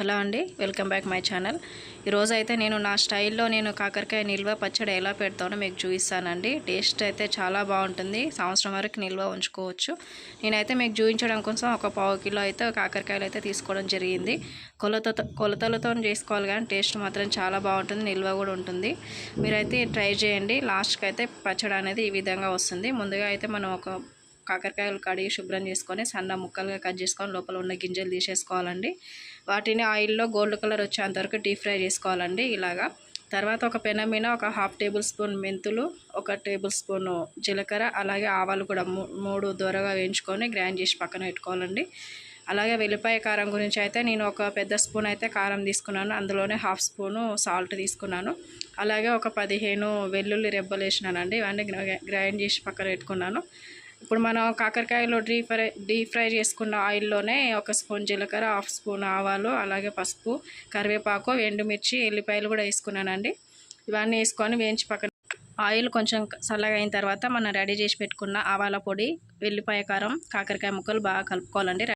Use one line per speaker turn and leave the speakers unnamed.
Hello అండి, welcome back my channel. ఈరోజు అయితే నేను నా స్టైల్లో కాకరకాయ నిల్వ పచ్చడి ఎలా పెడతానో మీకు చూపిస్తానండి. టేస్ట్ అయితే చాలా బాగుంటుంది, సంవత్సరం వరకు నిల్వ ఉంచుకోవచ్చు. నేనైతే మీకు చూపించడం కోసం ఒక పావు కిలో అయితే కాకరకాయలు అయితే తీసుకోవడం జరిగింది. కొలతలతో చేసుకోవాలి కానీ టేస్ట్ మాత్రం చాలా బాగుంటుంది, నిల్వ కూడా ఉంటుంది. మీరైతే ట్రై చేయండి. లాస్ట్కి అయితే పచ్చడి అనేది ఈ విధంగా వస్తుంది. ముందుగా అయితే మనం ఒక కాకరకాయలు కడిగి శుభ్రం చేసుకొని సన్న ముక్కలుగా కట్ చేసుకొని లోపల ఉన్న గింజలు తీసేసుకోవాలండి. వాటిని ఆయిల్లో గోల్డ్ కలర్ వచ్చేంత వరకు డీప్ ఫ్రై చేసుకోవాలండి. ఇలాగా తర్వాత ఒక పెనం మీద ఒక హాఫ్ టేబుల్ స్పూన్ మెంతులు, ఒక టేబుల్ స్పూన్ జీలకర్ర, అలాగే ఆవాలు కూడా మూడు దూరగా వేయించుకొని గ్రైండ్ చేసి పక్కన పెట్టుకోవాలండి. అలాగే వెల్లిపాయ కారం గురించి అయితే నేను ఒక పెద్ద స్పూన్ అయితే కారం తీసుకున్నాను, అందులోనే హాఫ్ స్పూను సాల్ట్ తీసుకున్నాను. అలాగే ఒక 15 వెల్లుల్లి రెబ్బలు వేసినానండి. ఇవన్నీ గ్రైండ్ చేసి పక్కన పెట్టుకున్నాను. ఇప్పుడు మనం కాకరకాయలో డీప్ ఫ్రై చేసుకున్న ఆయిల్లోనే ఒక స్పూన్ జీలకర్ర, హాఫ్ స్పూన్ ఆవాలు, అలాగే పసుపు, కరివేపాకు, ఎండుమిర్చి, ఎల్లిపాయలు కూడా వేసుకున్నానండి. ఇవన్నీ వేసుకొని వేయించి పక్కన ఆయిల్ కొంచెం చల్లగా అయిన తర్వాత మనం రెడీ చేసి పెట్టుకున్న ఆవాల పొడి, వెల్లిపాయ కారం, కాకరకాయ ముక్కలు బాగా కలుపుకోవాలండి.